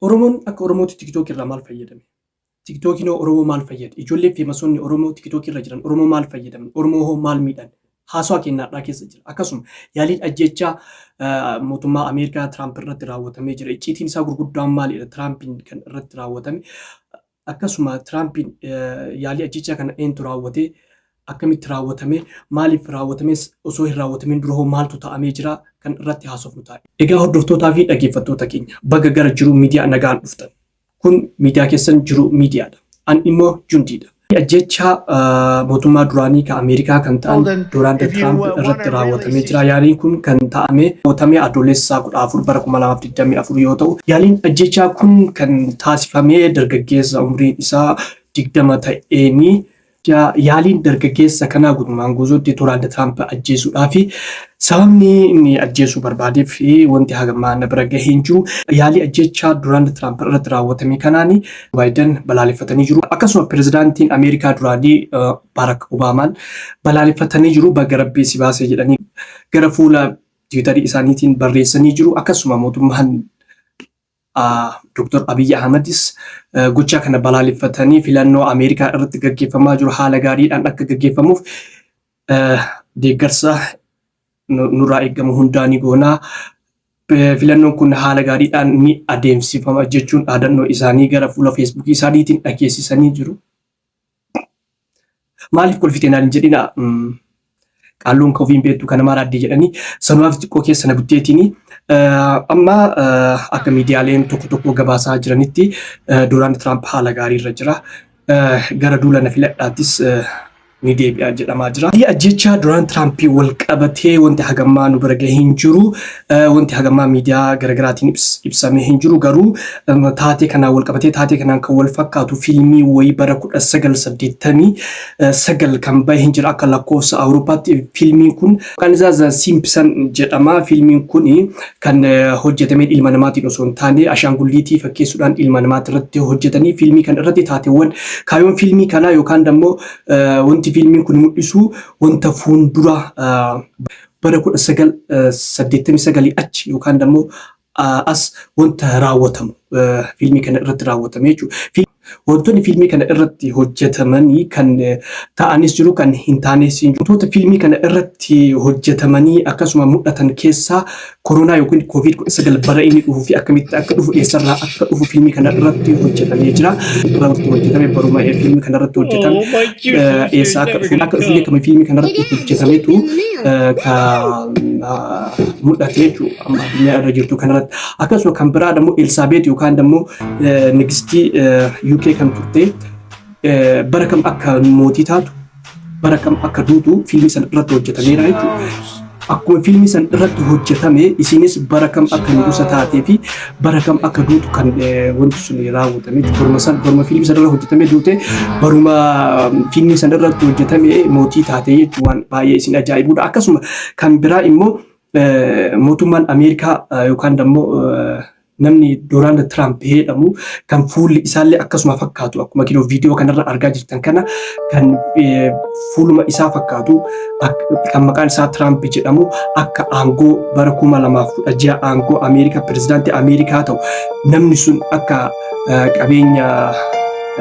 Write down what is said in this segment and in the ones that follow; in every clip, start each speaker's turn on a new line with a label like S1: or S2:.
S1: Oromoon akka Oromootti TikTok irraa maal fayyadame? TikTokiin Oromoo maal fayyada? Ijoollee fi masoonni Oromoo TikTok irra jiran Oromoo maal fayyadaman? Oromoo hoo maal miidhan? Haasawaa kennaadhaa keessa jira. Akkasuma yaaliin ajjechaa mootummaa Ameerikaa Tiraamp irratti raawwatamee jira. Icciitiin isaa gurguddaan maalidha? Tiraampiin kan irratti raawwatame. Akkasuma Tiraampiin yaalii ajjechaa kana eenyutu raawwatee akkamitti raawwatame maaliif raawwatames osoo hin raawwatamin dura hoo maaltu ta'amee jira kan irratti haasofnu ta'a. Egaa hordoftootaa fi dhaggeeffattoota keenya baga gara jiru miidiyaa nagaan dhuftan. Kun miidiyaa keessan jiru miidiyaadha. An immoo jundiidha. Ajjechaa mootummaa duraanii kan Ameerikaa kan ta'an Doonaald Tiraamp irratti raawwatamee jira. Yaaliin kun kan raawwatame adoolessa 14 bara 2024 yoo ta'u, yaaliin ajjechaa kun kan taasifamee dargaggeessa umriin isaa 20 ta'een yaaliin dargaggeessa kanaa guutummaan guutuutti Doonaald Tiraamp ajjeesuudhaa fi sababni inni ajjeesuu barbaadeef wanti hagamaa na bira gahee hin jiru. Yaalii ajjechaa Doonaald Tiraamp irratti raawwatame kanaan Baayiden balaaleffatanii jiru. Akkasuma pirezidaantiin Ameerikaa duraanii Barack Obaamaan balaaleffatanii jiru. Baga rabbii si baasee jedhanii gara fuula tiwiitarii isaaniitiin barreessanii jiru. Akkasuma mootummaan Dr. Abiy Ahmedis gochaa kana balaaleffatanii filannoo Ameerikaa irratti gaggeeffamaa jiru haala gaariidhaan akka gaggeeffamuuf deeggarsa nurraa eegamu hundaa ni goonaa. Filannoon kun haala gaariidhaan ni adeemsifama jechuun dhaadannoo isaanii gara fuula feesbuukii isaaniitiin dhageessisanii jiru. Maaliif kolfitee naan jedhina? Qaalluun kofiin beektu kana maal addee jedhanii sanumaaf xiqqoo keessa na butteetiin amma akka miidiyaaleen tokko gabaasaa jiranitti Doonaald Tiraamp haala gaarii irra jira. Gara duula na filadhaattis ni deebi'a jedhamaa jira. Ajjechaa Doonaald Tiraamp wal qabatee wanti hagammaa nu bira gahee hin jiru. Wanti hagammaa miidiyaa garaagaraatiin ibsamee hin jiru. Garuu taatee kanaan wal qabatee taatee kanaan kan wal fakkaatu fiilmii wayii bara 1989 kan bahee hin jira akka lakkoofsa Awurooppaatti. Fiilmiin kun maqaan isaa The Simpsons jedhama. Fiilmiin kun kan hojjetame ilma namaatiin osoo hin taane ashaangulliitii fakkeessuudhaan ilma namaatti irratti hojjetanii fiilmii kan irratti taateewwan kaayyoon fiilmii kanaa yookaan immoo wanti fiilmiin kun mul'isu wanta fuuldura bara 1989 achi yookaan immoo as wanta raawwatamu fiilmii kana irratti raawwatame jechuudha. Wantoonni fiilmii kana irratti hojjetamanii kan ta'anis jiru kan hin taanes jiru. Wantoota fiilmii kana irratti hojjetamanii akkasuma mul'atan keessaa koronaa yookiin COVID-19 bara inni dhufuu fi akkamitti akka dhufu eessarraa akka dhufu fiilmii kana irratti hojjetamee jira. Irratti hojjetame baruma fiilmii kana irratti hojjetame eessa akka dhufu kan fiilmii kana irratti hojjetametu kan mul'ate jechuudha. Amma addunyaa irra jirtu kanarratti akkasuma kan biraa immoo Elsaabeet yookaan immoo nigistii UK kan turte bara kam akka mootii taatu bara kam akka duutu fiilmii sana irratti hojjetameera jechuudha. Akkuma fiilmii sana irratti hojjetame isinis bara kam akka nugusa taatee fi bara kam akka duutu kan wanti sun raawwatame baruma fiilmii sana irratti hojjetame duute baruma fiilmii sana irratti hojjetame mootii taatee jechuudha. Waan baay'ee isin ajaa'ibudha. Akkasuma kan biraa immoo mootummaan Ameerikaa yookaan immoo namni Doonaald Tiraamp jedhamu kan fuulli isaallee akkasuma fakkaatu akkuma viidiyoo kanarra argaa jirtan kana kan fuuluma isaa fakkaatu kan maqaan isaa Tiraamp jedhamu akka aangoo bara 2016 aangoo Ameerikaa pirezidaantii Ameerikaa ta'u namni sun akka qabeenya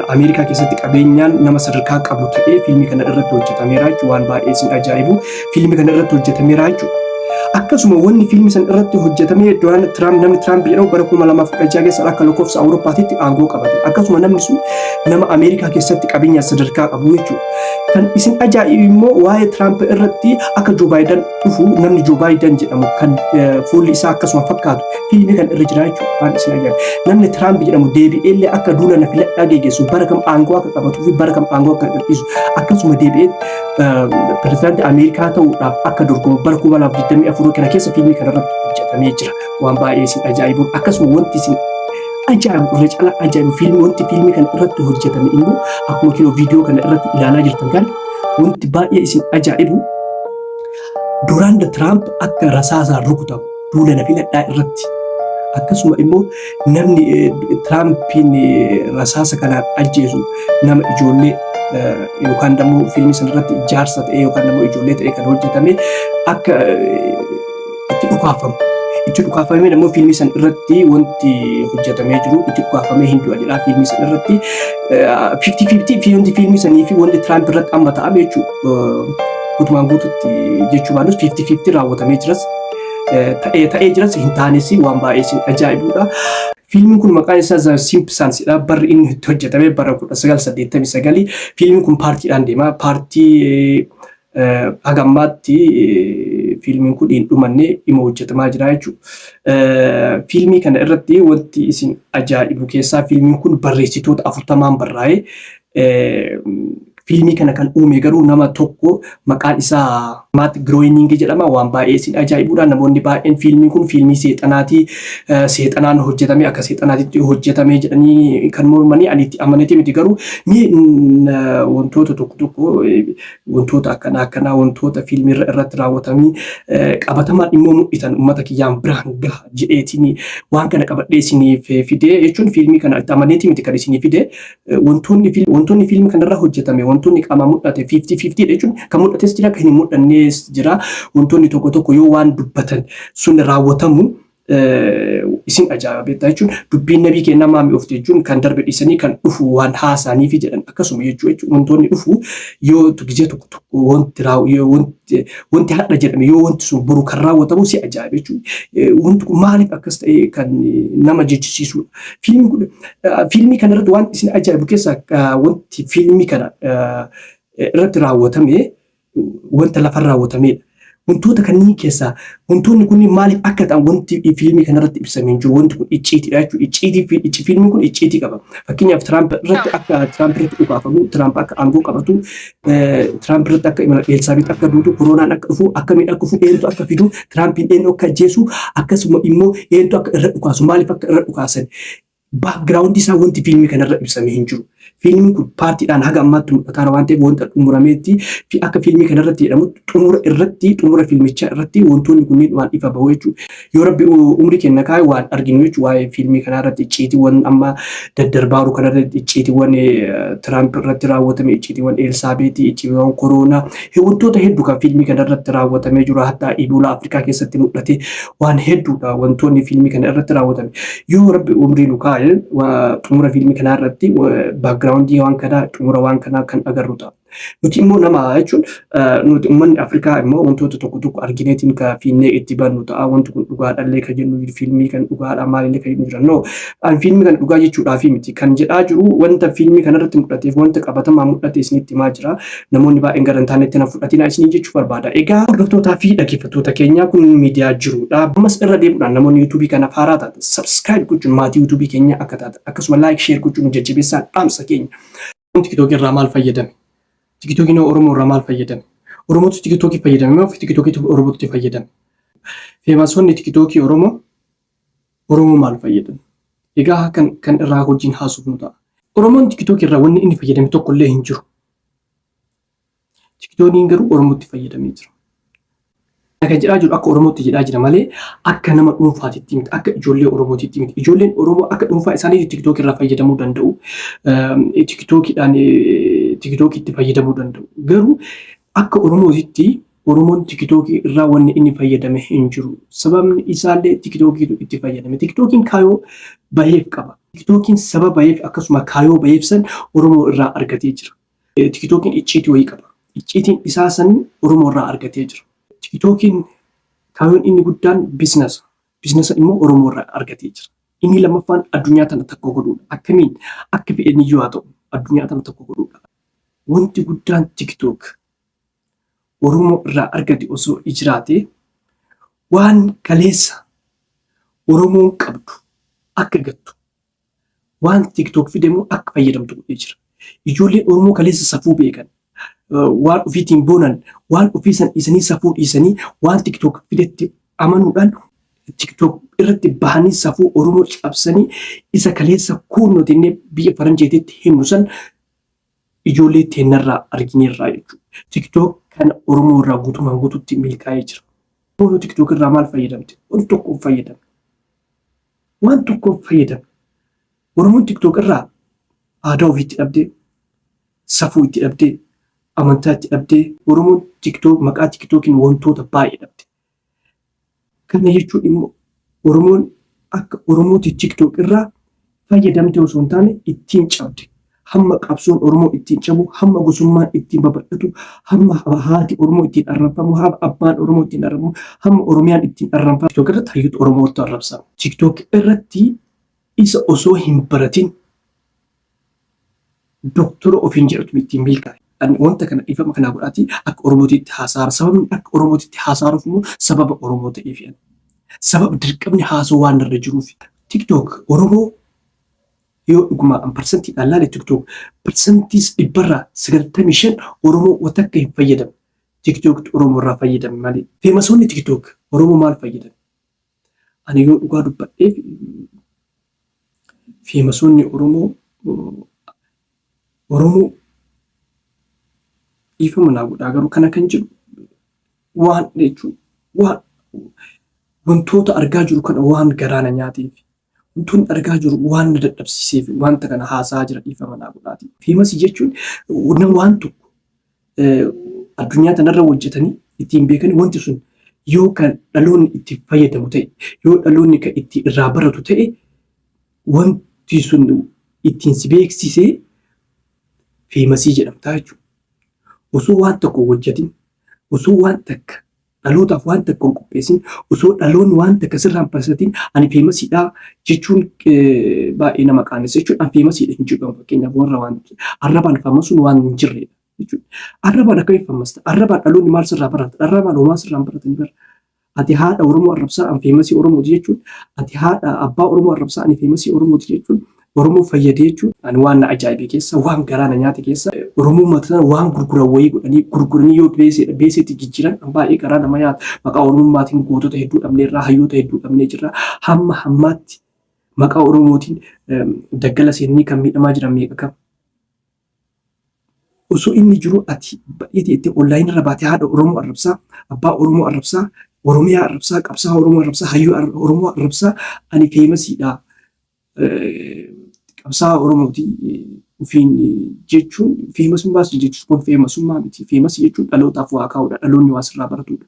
S1: Ameerikaa keessatti qabeenyaan nama sadarkaa qabu ta'ee fiilmii kana irratti hojjetameera jechuudha. Waan baay'ee isin ajaa'ibu fiilmii kana irratti hojjetameera jechuudha. Akkasuma wanni fiilmii sana irratti hojjetame Doonaald Tiraamp namni Tiraamp jedhamu bara 2016 keessa akka lakkoofsa Awurooppaatti aangoo qabate. Akkasuma namni sun nama Ameerikaa keessatti qabeenya sadarkaa qabu jechuudha. Kan isin ajaa'ibu immoo waa'ee Tiraamp irratti akka Joo Baayiden dhufu namni Joo Baayiden jedhamu kan fuulli isaa akkasuma fakkaatu fiilmii kan irra jira jechuudha. Waan isin ajaa'ibu namni Tiraamp jedhamu deebi'ee akka duula na filadhaa geggeessu bara kam aangoo akka qabatuu fi bara kam aangoo akka gadhiisu akkasuma deebi'ee pirezidaantii Ameerikaa ta'uudhaaf akka dorgomu bara 2024 kana keessa fiilmii kana irratti hojjetamee jira. Waan baay'ee isin ajaa'ibu akkasuma wanti isin ajaa'ibu irra caalaa ajaa'ibu wanti fiilmii kana irratti hojjetame immoo akkuma viidiyoo kana irratti ilaalaa jirtan kan wanti baay'ee isin ajaa'ibu Doonaald Tiraamp akka rasaasaan rukutamu duula na filadhaa irratti akkasuma immoo namni Tiraampiin rasaasa kanaan ajjeesu nama ijoollee yookaan immoo fiilmii sana irratti jaarsa ta'e yookaan immoo ijoollee ta'e kan hojjetame akka itti dhukaafamu itti dhukaafamee immoo fiilmii san irratti wanti hojjetamee jiru itti dhukaafamee hin du'a jedha fiilmii san irratti 50-50 fi wanti fiilmii sanii fi wanti Tiraamp irratti amma ta'ame jechuudha. Guutumaan guututti jechuu baanus 50-50 raawwatamee jiras ta'ee jiras hin taanes waan baay'ee ajaa'ibudha. Fiilmiin kun maqaan isaa The Simpsonsidha. Barri inni itti hojjetame bara 1989. Fiilmiin kun paartiidhaan deema. Paartii haga ammaatti fiilmiin kun hin dhumanne dhimma hojjetamaa jira jechuudha. Fiilmii kana irratti wanti isin ajaa'ibu keessaa fiilmiin kun barreessitoota 40 barraa'ee fiilmii kana kan uume garuu nama tokko maqaan isaa Matt Groening jedhama. Waan baay'ee isin ajaa'ibudha. Namoonni baay'een fiilmiin kun fiilmii seexanaati. Seexanaan hojjetame akka seexanaatitti hojjetame jedhanii kan mormanii ani itti amanatee miti garuu wantoota tokko wantoota akkanaa wantoota fiilmii irratti raawwatamanii qabatamaan immoo mul'isan uummata kiyyaan biraan gaha jedheetiin waan kana qabadhee isiniif fidee jechuun fiilmii kana itti amanatee miti kan isiniif fidee wantoonni fiilmii kanarra hojjetame wantoonni qaama mul'ate 50-50 jechuun kan mul'ates jira kan hin mul'annes jira. Wantoonni tokko yoo waan dubbatan sun raawwatamu isin ajaa'ibeeta jechuun dubbiin nabii kennaa maami of jechuun kan darbe dhiisanii kan dhufu waan haasa'anii fi jedhan akkasuma jechuudha. Wantoonni dhufu yoo gizee tokko wanti hadha jedhame yoo wanti sun boru kan raawwatamu si ajaa'ibe jechuudha. Wanti kun maaliif akkas ta'e kan nama jechisiisudha. Fiilmii kana irratti waan isin ajaa'ibu keessaa wanti fiilmii kana irratti raawwatame wanta lafa raawwatamedha. Wantoota kanneen keessaa wantoonni kun maaliif akka ta'an wanti fiilmii kanarratti ibsamee hin jiru. Wanti kun icciitiidha jechuudha. Fiilmiin kun icciitii qaba. Fakkeenyaaf Tiraamp irratti akka Tiraamp irratti dhukaafamu, Tiraamp akka aangoo qabatu, Tiraamp irratti akka imala Elsaabeet akka duutu, koronaan akka dhufu, akkamiin akka dhufu, eenyutu akka fidu, Tiraampiin eenyu akka ajjeesu, akkasuma immoo eenyutu akka irra dhukaasu, maaliif akka irra dhukaasan. Baakgiraawundi isaa wanti fiilmii kanarra ibsamee hin jiru. Fiilmiin kun paartiidhaan haga ammaatti mul'ataara waan ta'eef wanta xumurameetti fi akka fiilmii kanarratti jedhamu xumura fiilmichaa irratti wantoonni kunneen waan ifa bahu jechuudha. Yoo rabbi umrii kenna kaa'e waan arginu jechuudha waa'ee fiilmii kanarratti icciitiiwwan amma daddarbaaru kanarratti icciitiiwwan Tiraamp irratti raawwatame, icciitiiwwan Elsaabeetii, icciitiiwwan koronaa wantoota hedduu kan fiilmii kanarratti raawwatamee jiru. Hatta Iboolaa Afrikaa keessatti mul'ate waan hedduudha wantoonni fiilmii kana irratti raawwatame. Yoo rabbi umrii nu kaa'e xumura fiilmii kanarratti baakgiraawundii waan kanaa xumura waan kanaa kan agarru ta'a. Nuti immoo nama jechuun nuti uummanni Afrikaa immoo wantoota tokko argineetiin kan fiinnee itti bannu ta'a. Wanti kun dhugaadhallee kan jennu fiilmii kan dhugaadha maalillee kan jennu jiran. An fiilmii kan dhugaa jechuudhaaf miti kan jedhaa jiru wanta fiilmii kanarratti mul'ateef wanta qabatamaa mul'ate isinitti himaa jira. Namoonni baay'een gara hin taanetti na fudhatina isinii jechuu barbaada. Egaa hordoftootaa fi dhaggeeffattoota keenyaa kun miidiyaa jirudha. Ammas irra deemuudhaan namoonni yuutuubii kana haaraa taatan sabskiraayib gochuun maatii yuutuubii keenyaa akka taatan akkasuma laayik sheer gochuun jajjabeessaan dhaamsa keenya. Tikitookii irraa maal fayyadame? Tikitookiin Oromoo irraa maal fayyadame? Oromootu tikitookii fayyadame moo tikitookiitu Oromootti fayyadame? Feemaasonni tikitookii Oromoo maal fayyadame? Egaa kan irraa hojiin haasofnu ta'a. Oromoon tikitookii irraa wanni inni fayyadame tokko illee hin jiru. Tikitookiin garuu Oromootti fayyadamee jira. Kan jedhaa jiru akka Oromootti jedhaa jira malee akka nama dhuunfaatitti miti, akka ijoollee Oromootitti miti. Ijoolleen Oromoo akka dhuunfaa isaaniitti tikitookii irraa fayyadamuu danda'u. Tikitookiitti fayyadamuu danda'u. Garuu akka Oromootitti Oromoon tikitookii irraa wanni inni fayyadame hin jiru. Sababni isaallee tikitookiitu itti fayyadame. Tikitookiin kaayoo baheef qaba. Tikitookiin sababa baheef akkasuma kaayoo baheef san Oromoo irraa argatee jira. Tikitookiin icciitii wayii qaba. Icciitiin isaa san Oromoo irraa argatee jira. Tikitookiin kaayoon inni guddaan biizinasa. Biizinasa immoo Oromoo irraa argatee jira. Inni lammaffaan addunyaa tana tokko godhuudha. Akkamiin akka fedhan iyyuu haa ta'u addunyaa tana tokko godhuudha. Wanti guddaan tikitook Oromoo irraa argate osoo jiraate waan kaleessa Oromoon qabdu akka gattu waan tikitook fidemu akka fayyadamtu godhee jira. Ijoolleen Oromoo kaleessa safuu beekan. Waan ofiitiin boonan waan ofiisan dhiisanii safuu dhiisanii waan tikitook fidetti amanuudhaan tikitook irratti bahanii safuu Oromoo cabsanii isa kaleessa kuunnotennee biyya faranjeetitti himnu san ijoollee teennarraa argineerraa jechuudha. Tikitook kan Oromoo irraa guutumaan guututti milkaa'ee jira. Oromoo tikitook irraa maal fayyadamte? Waan tokkoof fayyadame. Waan tokkoof fayyadame. Oromoon tikitook irraa aadaa ofiitti dhabdee, safuu itti dhabdee, amantaa itti dhabdee, Oromoon tikitook maqaa tikitookiin wantoota baay'ee dhabde. Kana jechuun immoo Oromoon akka Oromooti TikTok irraa fayyadamte osoo hin taane ittiin cabde. Hamma qabsoon Oromoo ittiin cabu, hamma gosummaan ittiin babal'atu, hamma haati Oromoo ittiin arrabsamu, hamma abbaan Oromoo ittiin arrabsamu, hamma Oromiyaan ittiin arrabsamu. TikTok irratti hayyuutu Oromootu arrabsama. TikTok irratti isa osoo hin baratin doktora ofiin jedhatu ittiin milkaa'e. Wanta kana ifama kanaa godhaati akka Oromootiitti haasaara. Sababni akka Oromootiitti haasaaruuf immoo sababa Oromoo ta'eef. Sababa dirqamni haasoo waan irra jiruuf. TikTok Oromoo yoo dhugumaan parsantiidhaan laale TikTok parsantiis dhibbarraa 95 Oromoo wanta akka hin fayyadamu. TikTok Oromoo irraa fayyadame malee. Feemasoonni TikTok Oromoo maal fayyadame? Ani yoo dhugaa dubbadheef feemasoonni Oromoo ifama naa godhaa garuu kana kan jiru waan jechuun waan wantoota argaa jiru kana waan garaana nyaateef wantoonni argaa jiru waan na dadhabsiiseef wanta kana haasaa jira ifama naa godhaati. Feemasii jechuun waan tokko addunyaa kanarra hojjetanii ittiin beekanii wanti sun yoo kan dhaloonni itti fayyadamu ta'e yoo dhaloonni kan itti irraa baratu ta'e wanti sun ittiin si beeksisee feemasii jedhamta jechuudha. Osoo waan tokko hojjetin, osoo waan takka dhalootaaf waan takka hin qopheessin, osoo dhaloonni waan takka sirraan barsatin ani feemasiidha jechuun baay'ee nama qaanessa jechuudha. Ani feemasiidha hin jedhamu fakkeenyaaf warra waan arrabaan faamasuun waan hin jirredha jechuudha. Arrabaan akkamiin faamasta? Arrabaan dhaloonni maal sirraa barata? Arrabaan homaa sirraan baratanii bara. Ati haadha Oromoo arrabsaa ani feemasii Oromooti jechuun, ati haadha abbaa Oromoo arrabsaa ani feemasii Oromooti jechuun. Oromoo fayyadee jechuun ani waan na ajaa'ibe keessa waan garaa na nyaate keessa Oromoo mataa waan gurguran wayii godhanii gurguranii yoo beesetti jijjiiran baay'ee garaa nama nyaata. Maqaa Oromoomaatiin gootota hedduu dhabneerraa hayyoota hedduu dhabnee jirra. Hamma hammaatti maqaa Oromootiin daggala seenanii kan miidhamaa jiran meeqa qaba. Osoo inni jiru ati baay'ee onlaayinii irra baatee haadha Oromoo arrabsaa, abbaa Oromoo arrabsaa, Oromiyaa arrabsaa, qabsaa Oromoo arrabsaa, hayyuu Oromoo arrabsaa ani feemasiidha. Qabsaa Oromooti ofiin jechuun feemasummaas jechuun kun feemasummaa miti. Feemasii jechuun dhalootaaf waa kaa'udha. Dhaloonni waa sirraa baratudha.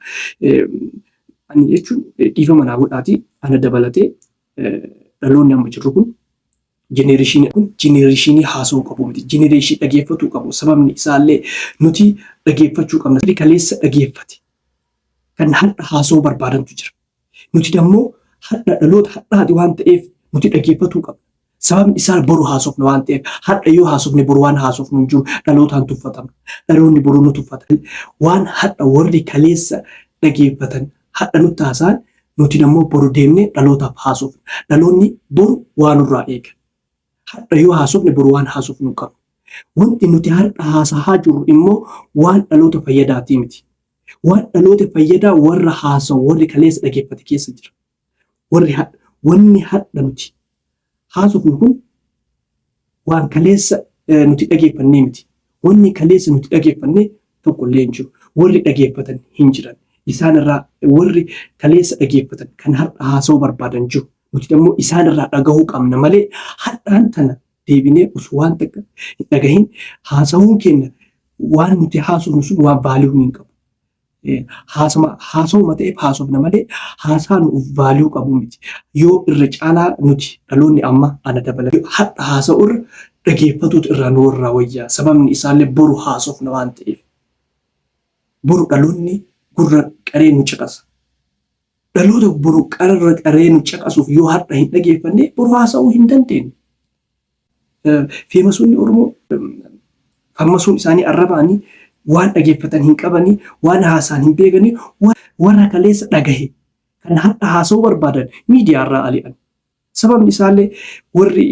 S1: Ani jechuun dhiifama naa godhaati. Ana dabalatee dhaloonni amma jirru kun jenereeshinii haasa'uu qabu miti. Jenereeshinii dhageeffatuu qabu. Sababni isaallee nuti dhageeffachuu qabna. Kaleessa dhageeffate kan har'a haasa'uu barbaadantu jira. Nuti ammoo har'a dhaloota har'aati waan ta'eef nuti dhageeffatuu qabna. Sababni isaa boru haasofna waan ta'eef har'a yoo haasofne boru waan haasofnu hin jiru dhalootaan tuffatama. Dhaloonni boru nu tuffatan. Waan har'a warri kaleessa dhageeffatan har'a nutti haasa'an nuti ammoo boru deemnee dhalootaaf haasofna. Dhaloonni boru waan nurraa eega. Har'a yoo haasofne boru waan haasofnu qabu. Wanti nuti har'a haasa'aa jirru immoo waan dhaloota fayyadaatii miti. Waan dhaloota fayyadaa warra haasa'u warri kaleessa dhageeffate keessa jira. Wanni har'a nuti haasofnu kun waan kaleessa nuti dhageeffannee miti. Wanni kaleessa nuti dhageeffannee tokkollee hin jiru. Warri dhageeffatan hin jiran. Isaan irraa warri kaleessa dhageeffatan kan har'a haasa'uu barbaadan jiru. Nuti ammoo isaan irraa dhagahuu qabna malee har'aan tana deebinee osoo waan takka hin dhagahin haasa'uun keenya waan nuti haasofnu sun waan vaaliyuu hin qabu. Haasa'uma ta'eef haasofna malee haasaa nuuf vaaliyuu qabu miti. Yoo irra caalaa nuti dhaloonni amma ana dabalate har'a haasa'urra dhageeffatuutu irraa nu warraa wayyaa. Sababni isaallee boru haasofna waan ta'eef. Boru dhaloonni gurra qaree nu caqasa. Dhaloota boru qaree nu caqasuuf yoo har'a hin dhageeffanne boru haasa'uu hin dandeenye. Feemasoonni Oromoo faamasuun isaanii arrabaanii waan dhageeffatan hin qabanii, waan haasaan hin beekanii, warra kaleessa dhagahe kan har'a haasa'uu barbaadan miidiyaa irraa ali'an. Sababni isaallee warri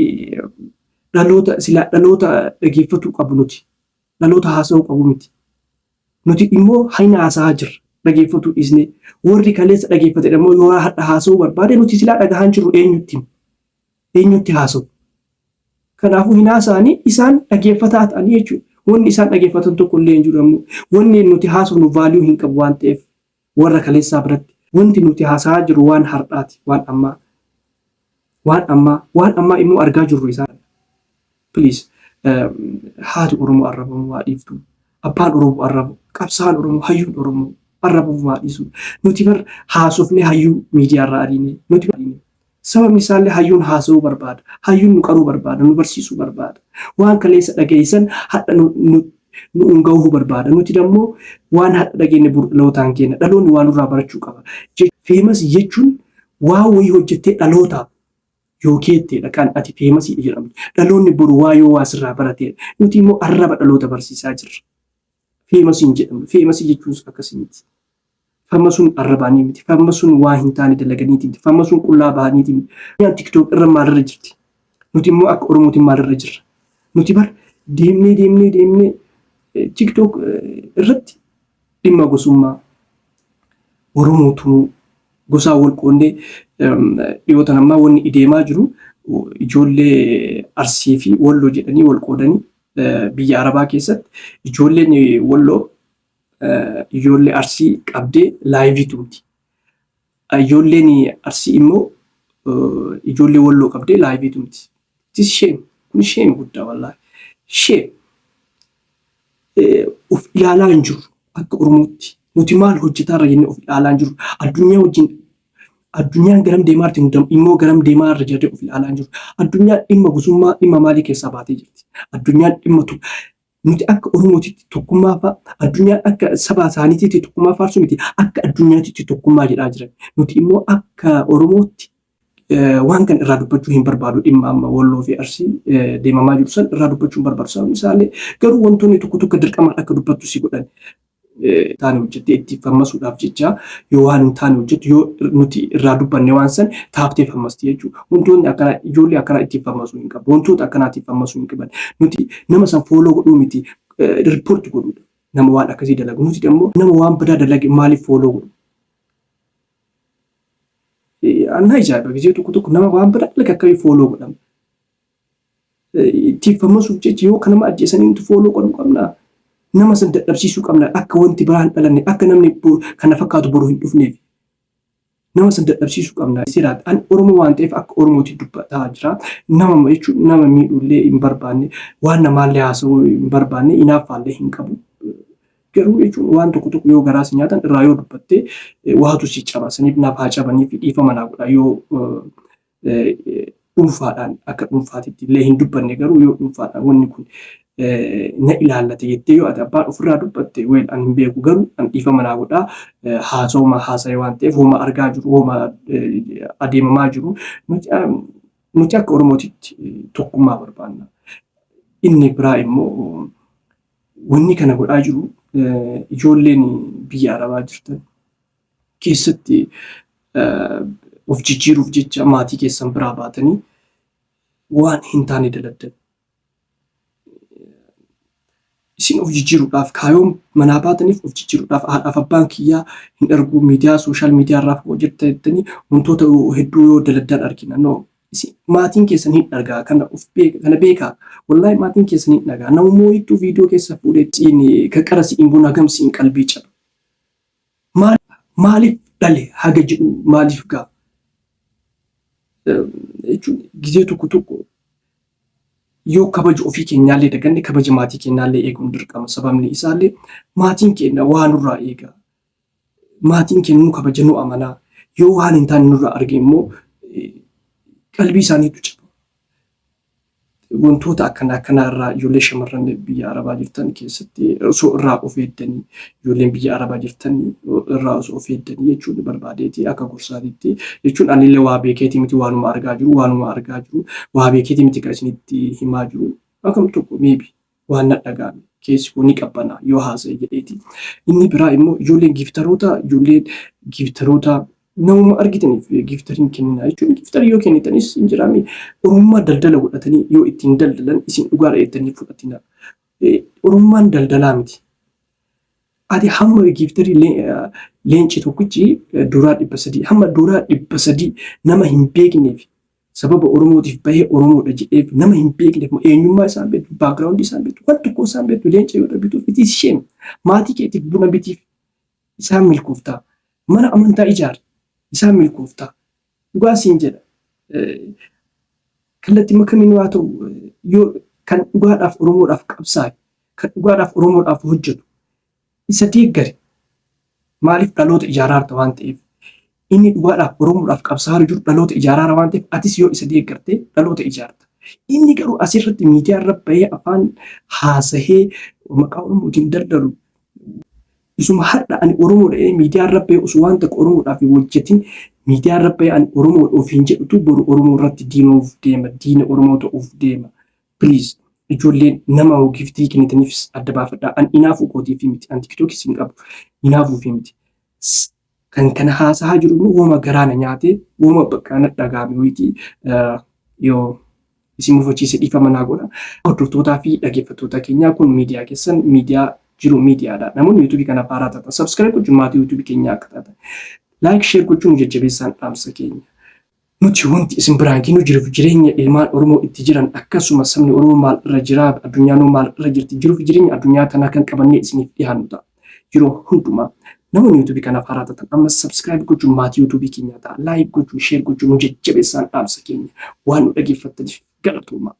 S1: dhaloota dhageeffatuu qabu nuti. Dhaloota haasa'uu qabu miti. Nuti immoo hayna haasa'aa jirra. Dhageeffatuu dhiisnee warri kaleessa dhageeffate immoo yoo har'a haasa'uu barbaade nuti silaa dhagahaan jirru eenyutti haasa'u. Kanaafuu hin haasa'anii isaan dhageeffataa ta'anii jechuudha. Wanni isaan dhageeffatan tokkollee hin jiru ammoo wanni nuti haasofnu vaaliyuu hin qabu waan ta'eef warra kaleessaa biratti wanti nuti haasa'aa jiru waan har'aati waan ammaa immoo argaa jirru isaan. Please haati Oromoo arrabamu waa dhiiftu. Abbaan Oromoo arrabu. Qabsaan Oromoo hayyuun Oromoo arrabumaa dhiisu. Nuti bar haasofne hayyuu miidiyaarraa adiine nuti sababni isaallee hayyuun haasa'uu barbaada. Hayyuun nu qaruu barbaada, nu barsiisuu barbaada. Waan kaleessa dhageessan hadha nu unga'uu barbaada. Nuti dammoo waan hadha dhageenye dhaloota keenya dhaloonni waan irraa barachuu qaba. Feemas jechuun waa wayii hojjettee dhalootaaf yoo keetteedha kan ati feemasii jedhamtu. Dhaloonni boru waa yoo waa sirraa barateedha. Nuti immoo arraba dhaloota barsiisaa jirra. Feemasiin jedhamu. Feemasii jechuun akkasii miti. Famasuun arrabaanii miti. Famasuun waa hin taane dalaganiiti miti. Famasuun qullaa bahaniiti miti. Nyaan TikTok irra maalirra jirti? Nuti immoo akka Oromootiin maalirra jirra? Nuti bar deemnee TikTok irratti dhimma gosummaa Oromootu gosaa wal qoonnee dhiyootan ammaa wanni deemaa jiru ijoollee Arsii fi Walloo jedhanii wal qoodanii biyya Arabaa keessatti ijoolleen Walloo ijoollee Arsii qabdee laayivii tuuti. Ijoolleen Arsii immoo ijoollee Walloo qabdee laayivii tuuti. Tis sheem kun sheem guddaa wallaahi. Sheem of ilaalaa hin jiru akka Oromootti. Nuti maal hojjetaarra jennee of ilaalaa hin jiru. Addunyaa wajjin addunyaan garam deemaa jirti immoo garam deemaa irra jirti of ilaalaa hin jiru. Addunyaan dhimma gosummaa dhimma maalii keessaa baatee jirti. Addunyaan dhimma nuti akka Oromootitti tokkummaa fa'a addunyaan akka saba isaaniitti tokkummaa faarsu miti akka addunyaatti tokkummaa jedhaa jiran. Nuti immoo akka Oromootti waan kan irraa dubbachuu hin barbaadu dhimma amma Walloo fi Arsii deemamaa jiru san irraa dubbachuu hin barbaadu. Sababni isaallee garuu wantoonni tokko dirqamaan akka dubbattu si godhan. Taane hojjettee itti fammasuudhaaf jecha yoo waan hin taane hojjettu yoo nuti irraa dubbanne waan san taaftee fammasti jechuudha. Wantoonni akkana ijoollee akkana itti fammasuu hin qabu. Wantoota akkanaatti fammasuu hin qaban. Nuti nama san fooloo godhuu miti riippoorti godhuudha. Nama waan akkasii dalagu. Nuti immoo nama waan badaa dalage maaliif fooloo godhu? Annaa ijaa'iba gisee tokko nama waan badaa dalage akkamii fooloo godhama? Itti fammasuuf jecha yoo kanama ajjeesanii nuti fooloo godhuu qabnaa? Nama san dadhabsiisuu qabna akka wanti biraan dhalanne akka namni kana fakkaatu boru hin dhufneef nama san dadhabsiisuu qabna. Siraat an Oromoo waan ta'eef akka Oromootti dubbataa jira. Nama jechuun nama miidhullee hin barbaanne waan namaallee haasa'uu hin barbaanne inaaffaallee hin qabu. Garuu jechuun waan tokko yoo garaas nyaatan irraa yoo dubbattee waatu si cabasaniif naaf haa cabanii fi dhiifama naa godha yoo dhuunfaadhaan akka dhuunfaatitti illee hin dubbanne garuu yoo dhuunfaadhaan wanni kun na ilaallate jettee yoo ati abbaan ofirraa dubbatte weel an hin beeku garuu an dhiifama naa godhaa haasa'e waan ta'eef hooma argaa jiru hooma adeemamaa jiru nuti akka Oromootitti tokkummaa barbaanna. Inni biraa immoo wanni kana godhaa jiru ijoolleen biyya Arabaa jirtan keessatti of jijjiiruuf jecha maatii keessan biraa baatanii waan hin taane daladdan. Isin of jijjiiruudhaaf kaayoon manaa baataniif of jijjiiruudhaaf haadhaaf abbaan kiyyaa hin argu miidiyaa sooshaal miidiyaa irraa hojjetta jettanii wantoota hedduu yoo daladdan argina. Maatiin keessan hin argaa kana beekaa wallaahi maatiin keessan hin argaa namummoo hedduu viidiyoo keessa fuudhee kan qarasiin buna gamsiin qalbii caba. Maaliif dhale haga jedhu maaliif gaa? Jechuun gisee tokko yoo kabaja ofii keenyaallee daganne kabaja maatii keenyaallee eeguun dirqama. Sababni isaallee maatiin keenya waan nurraa eega. Maatiin keenya nu kabaja nu amanaa. Yoo waan hin taane nurraa arge immoo qalbii isaaniitu caba. Wantoota akkanaa irraa ijoollee shamarran biyya Arabaa jirtan keessatti osoo irraa of eeddanii ijoolleen biyya Arabaa jirtan irraa osoo of eeddanii jechuun barbaadeeti akka gorsaatitti jechuun anillee waa beekeetii miti waanuma argaa jiru waa beekeetii miti kan isinitti himaa jiru akkam tokko miibi waan na dhagaame keessi kun ni qabbanaa yoo haasa'e jedheeti. Inni biraa immoo ijoolleen giftaroota namuma argitaniif giftariin kennina jechuun giftarii yoo kennitanis hin jiraami Oromummaa daldala godhatanii yoo ittiin daldalan isin dhugaa dheettanii fudhatina. Oromummaan daldalaa miti. Ati hamma giftarii leenci tokkichi duraa 300 hamma duraa 300 nama hin beekneef sababa Oromootiif bahee Oromoodha jedheef nama hin beekneef eenyummaa isaan beektu baakgiraawundi isaan beektu waan tokko isaan beektu leenca yoo bituuf it is shame. Maatii keetiif buna bitiif isaan milkooftaa mana amantaa ijaar isaan milkooftaa dhugaa siin jedha. Kallattii makamiin waa ta'u yoo kan dhugaadhaaf Oromoodhaaf qabsaa'e kan dhugaadhaaf Oromoodhaaf hojjetu isa deeggare Maaliif dhaloota ijaaraa jirta waan ta'eef. Inni dhugaadhaaf Oromoodhaaf qabsaa'aa jiru dhaloota ijaaraa waan ta'eef atis yoo isa deeggartee dhaloota ijaarta. Inni garuu asirratti miidiyaa irra bahee afaan haasahee maqaa Oromootiin dardaru isuma har'a ani Oromoodha miidiyaa irra bahee osoo waan tokko Oromoodhaaf hojjetin miidiyaa irra bahee ani Oromoodha ofiin jedhutu boru Oromoo irratti diinoof deema diina Oromoo ta'uuf deema. Please ijoolleen nama giftii kennitaniifis adda baafadhaa. Ani inaafuu kootii fi miti. Ani tiktookis hin qabu. Inaafuu fi miti. Kan kana haasaa jiru wooma garaana nyaatee wooma bakka na dhagaame wayiti yoo isin mufachiise dhiifama naa godha. Hordoftootaa fi dhaggeeffattoota keenyaa kun miidiyaa keessan miidiyaa jiru miidiyaadha. Namoonni yuutuubii kana faaraa taatan sabskiraayib gochuun maatii yuutuubii keenyaa akka taatan. Laayik sheer gochuun jajjabeessaan dhaamsa keenya. Nuti wanti isin biraan kennu jiruuf jireenya ilmaan Oromoo itti jiran akkasumas sabni Oromoo maal irra jira addunyaan maal irra jirti jiruuf jireenya addunyaa tanaa kan qabannee isiniif dhiyaannu ta'a. Yeroo hundumaa namoonni yuutuubii kanaaf haaraa taatan ammas sabskiraayib gochuun maatii yuutuubii keenyaa ta'a. Laayik gochuun sheer gochuun jajjabeessaan dhaamsa keenya waan nu dhaggeeffattaniif galatoomaa.